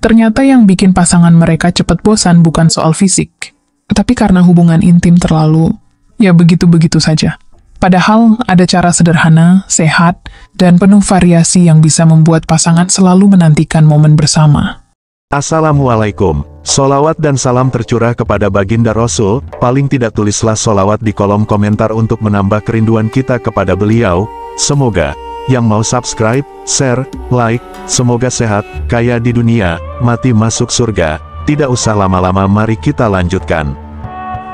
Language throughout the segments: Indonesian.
Ternyata yang bikin pasangan mereka cepat bosan bukan soal fisik, tapi karena hubungan intim terlalu, ya begitu-begitu saja. Padahal ada cara sederhana, sehat, dan penuh variasi yang bisa membuat pasangan selalu menantikan momen bersama. Assalamualaikum, solawat dan salam tercurah kepada baginda Rasul, paling tidak tulislah solawat di kolom komentar untuk menambah kerinduan kita kepada beliau. Semoga yang mau subscribe, share, like, semoga sehat, kaya di dunia, mati masuk surga. Tidak usah lama-lama, mari kita lanjutkan.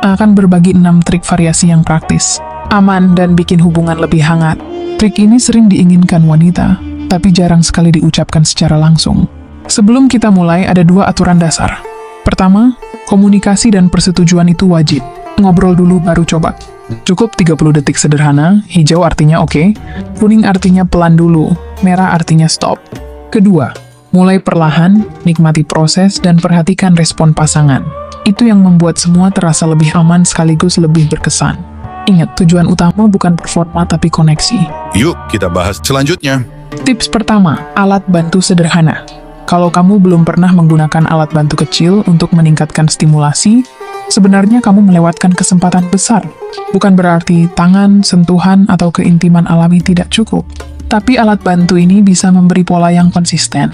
Akan berbagi 6 trik variasi yang praktis, aman, dan bikin hubungan lebih hangat. Trik ini sering diinginkan wanita, tapi jarang sekali diucapkan secara langsung. Sebelum kita mulai, ada 2 aturan dasar. Pertama, komunikasi dan persetujuan itu wajib. Ngobrol dulu baru coba. Cukup 30 detik sederhana, hijau artinya oke, kuning artinya pelan dulu, merah artinya stop. Kedua, mulai perlahan, nikmati proses, dan perhatikan respon pasangan. Itu yang membuat semua terasa lebih aman sekaligus lebih berkesan. Ingat, tujuan utama bukan performa tapi koneksi. Yuk, kita bahas selanjutnya. Tips pertama, alat bantu sederhana. Kalau kamu belum pernah menggunakan alat bantu kecil untuk meningkatkan stimulasi, sebenarnya kamu melewatkan kesempatan besar. Bukan berarti tangan, sentuhan, atau keintiman alami tidak cukup. Tapi alat bantu ini bisa memberi pola yang konsisten.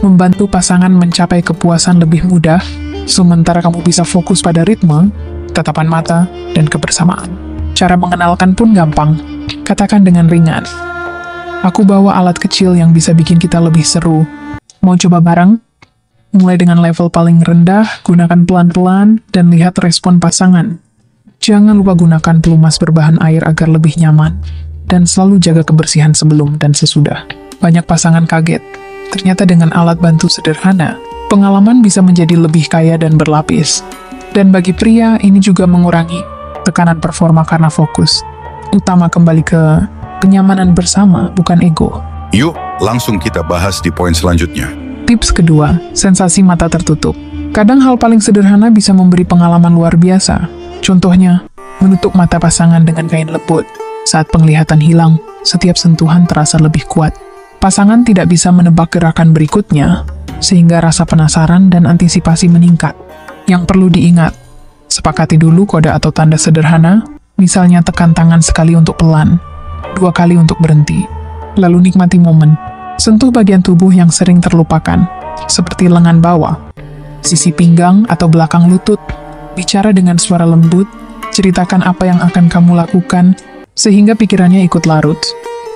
Membantu pasangan mencapai kepuasan lebih mudah, sementara kamu bisa fokus pada ritme, tatapan mata, dan kebersamaan. Cara mengenalkan pun gampang. Katakan dengan ringan, "Aku bawa alat kecil yang bisa bikin kita lebih seru. Mau coba bareng?" Mulai dengan level paling rendah, gunakan pelan-pelan, dan lihat respon pasangan. Jangan lupa gunakan pelumas berbahan air agar lebih nyaman, dan selalu jaga kebersihan sebelum dan sesudah. Banyak pasangan kaget. Ternyata dengan alat bantu sederhana, pengalaman bisa menjadi lebih kaya dan berlapis. Dan bagi pria, ini juga mengurangi tekanan performa karena fokus. Utama kembali ke kenyamanan bersama, bukan ego. Yuk, langsung kita bahas di poin selanjutnya. Tips kedua, sensasi mata tertutup. Kadang hal paling sederhana bisa memberi pengalaman luar biasa. Contohnya, menutup mata pasangan dengan kain lembut. Saat penglihatan hilang, setiap sentuhan terasa lebih kuat. Pasangan tidak bisa menebak gerakan berikutnya, sehingga rasa penasaran dan antisipasi meningkat. Yang perlu diingat, sepakati dulu kode atau tanda sederhana, misalnya tekan tangan sekali untuk pelan, 2 kali untuk berhenti. Lalu nikmati momen. Sentuh bagian tubuh yang sering terlupakan, seperti lengan bawah, sisi pinggang, atau belakang lutut. Bicara dengan suara lembut, ceritakan apa yang akan kamu lakukan, sehingga pikirannya ikut larut.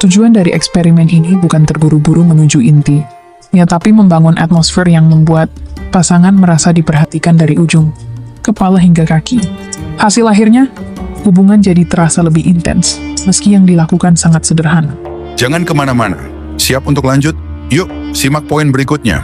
Tujuan dari eksperimen ini bukan terburu-buru menuju inti, ya tapi membangun atmosfer yang membuat pasangan merasa diperhatikan dari ujung kepala hingga kaki. Hasil akhirnya, hubungan jadi terasa lebih intens, meski yang dilakukan sangat sederhana. Jangan kemana-mana. Siap untuk lanjut? Yuk, simak poin berikutnya.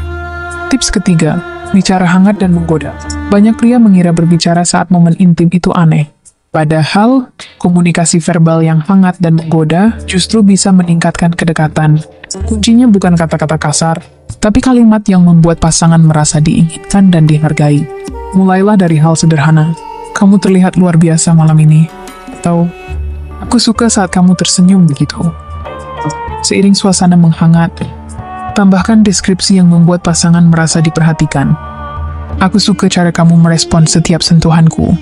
Tips ketiga, bicara hangat dan menggoda. Banyak pria mengira berbicara saat momen intim itu aneh. Padahal, komunikasi verbal yang hangat dan menggoda justru bisa meningkatkan kedekatan. Kuncinya bukan kata-kata kasar, tapi kalimat yang membuat pasangan merasa diinginkan dan dihargai. Mulailah dari hal sederhana. "Kamu terlihat luar biasa malam ini." Atau, "Aku suka saat kamu tersenyum begitu." Seiring suasana menghangat, tambahkan deskripsi yang membuat pasangan merasa diperhatikan. "Aku suka cara kamu merespon setiap sentuhanku."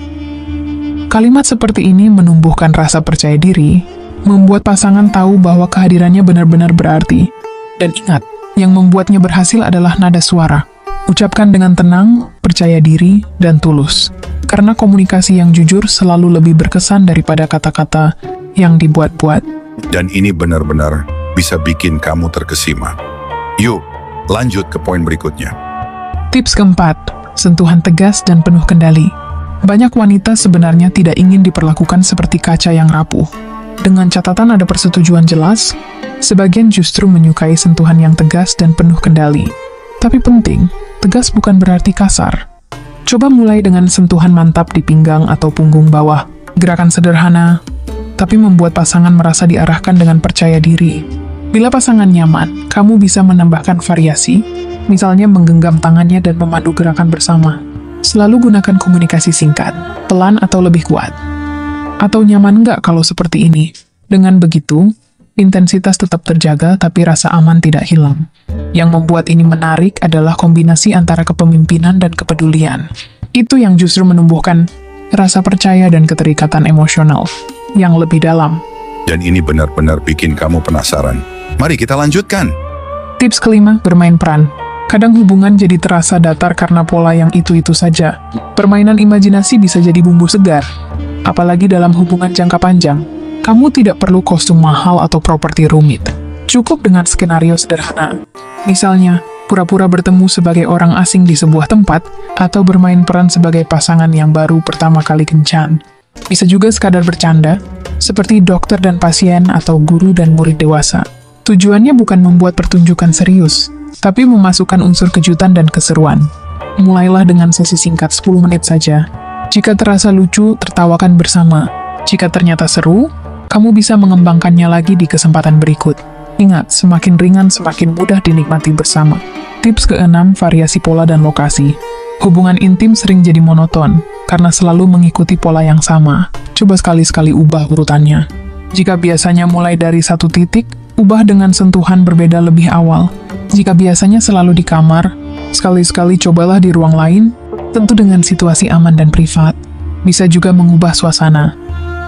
Kalimat seperti ini menumbuhkan rasa percaya diri, membuat pasangan tahu bahwa kehadirannya benar-benar berarti. Dan ingat, yang membuatnya berhasil adalah nada suara. Ucapkan dengan tenang, percaya diri, dan tulus. Karena komunikasi yang jujur selalu lebih berkesan daripada kata-kata yang dibuat-buat. Dan ini benar-benar bisa bikin kamu terkesima. Yuk, lanjut ke poin berikutnya. Tips keempat, sentuhan tegas dan penuh kendali. Banyak wanita sebenarnya tidak ingin diperlakukan seperti kaca yang rapuh. Dengan catatan ada persetujuan jelas, sebagian justru menyukai sentuhan yang tegas dan penuh kendali. Tapi penting, tegas bukan berarti kasar. Coba mulai dengan sentuhan mantap di pinggang atau punggung bawah. Gerakan sederhana, tapi membuat pasangan merasa diarahkan dengan percaya diri. Bila pasangan nyaman, kamu bisa menambahkan variasi, misalnya menggenggam tangannya dan memandu gerakan bersama. Selalu gunakan komunikasi singkat, pelan atau lebih kuat. Atau nyaman nggak kalau seperti ini? Dengan begitu, intensitas tetap terjaga tapi rasa aman tidak hilang. Yang membuat ini menarik adalah kombinasi antara kepemimpinan dan kepedulian. Itu yang justru menumbuhkan rasa percaya dan keterikatan emosional yang lebih dalam. Dan ini benar-benar bikin kamu penasaran. Mari kita lanjutkan. Tips kelima, bermain peran. Kadang hubungan jadi terasa datar karena pola yang itu-itu saja. Permainan imajinasi bisa jadi bumbu segar. Apalagi dalam hubungan jangka panjang. Kamu tidak perlu kostum mahal atau properti rumit. Cukup dengan skenario sederhana. Misalnya, pura-pura bertemu sebagai orang asing di sebuah tempat, atau bermain peran sebagai pasangan yang baru pertama kali kencan. Bisa juga sekadar bercanda, seperti dokter dan pasien atau guru dan murid dewasa. Tujuannya bukan membuat pertunjukan serius, tapi memasukkan unsur kejutan dan keseruan. Mulailah dengan sesi singkat 10 menit saja. Jika terasa lucu, tertawakan bersama. Jika ternyata seru, kamu bisa mengembangkannya lagi di kesempatan berikut. Ingat, semakin ringan semakin mudah dinikmati bersama. Tips keenam, variasi pola dan lokasi. Hubungan intim sering jadi monoton, karena selalu mengikuti pola yang sama. Coba sekali-sekali ubah urutannya. Jika biasanya mulai dari satu titik, ubah dengan sentuhan berbeda lebih awal. Jika biasanya selalu di kamar, sekali-sekali cobalah di ruang lain, tentu dengan situasi aman dan privat. Bisa juga mengubah suasana.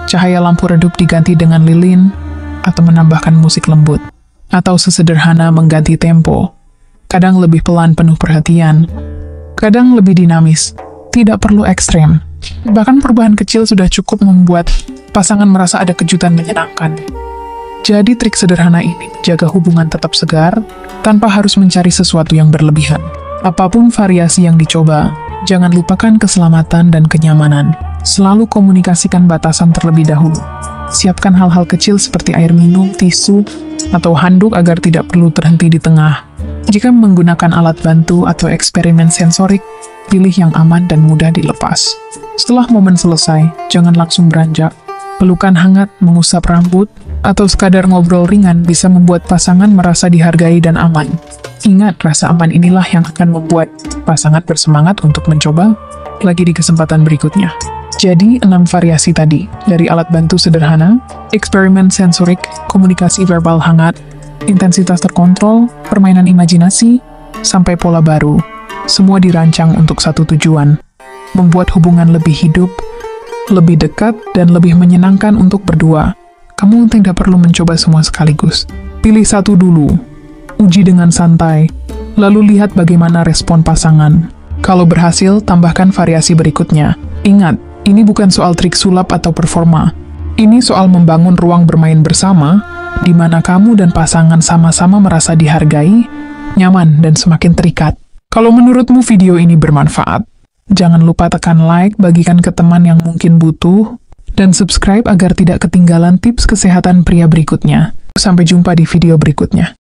Cahaya lampu redup diganti dengan lilin, atau menambahkan musik lembut. Atau sesederhana mengganti tempo. Kadang lebih pelan penuh perhatian. Kadang lebih dinamis. Tidak perlu ekstrem. Bahkan perubahan kecil sudah cukup membuat pasangan merasa ada kejutan menyenangkan. Jadi trik sederhana ini menjaga hubungan tetap segar, tanpa harus mencari sesuatu yang berlebihan. Apapun variasi yang dicoba, jangan lupakan keselamatan dan kenyamanan. Selalu komunikasikan batasan terlebih dahulu. Siapkan hal-hal kecil seperti air minum, tisu, atau handuk agar tidak perlu terhenti di tengah. Jika menggunakan alat bantu atau eksperimen sensorik, pilih yang aman dan mudah dilepas. Setelah momen selesai, jangan langsung beranjak. Pelukan hangat, mengusap rambut, atau sekadar ngobrol ringan bisa membuat pasangan merasa dihargai dan aman. Ingat, rasa aman inilah yang akan membuat pasangan bersemangat untuk mencoba lagi di kesempatan berikutnya. Jadi, 6 variasi tadi, dari alat bantu sederhana, eksperimen sensorik, komunikasi verbal hangat, intensitas terkontrol, permainan imajinasi, sampai pola baru. Semua dirancang untuk satu tujuan, membuat hubungan lebih hidup, lebih dekat, dan lebih menyenangkan untuk berdua. Kamu tidak perlu mencoba semua sekaligus. Pilih satu dulu, uji dengan santai, lalu lihat bagaimana respon pasangan. Kalau berhasil, tambahkan variasi berikutnya. Ingat, ini bukan soal trik sulap atau performa. Ini soal membangun ruang bermain bersama, di mana kamu dan pasangan sama-sama merasa dihargai, nyaman, dan semakin terikat. Kalau menurutmu video ini bermanfaat, jangan lupa tekan like, bagikan ke teman yang mungkin butuh, dan subscribe agar tidak ketinggalan tips kesehatan pria berikutnya. Sampai jumpa di video berikutnya.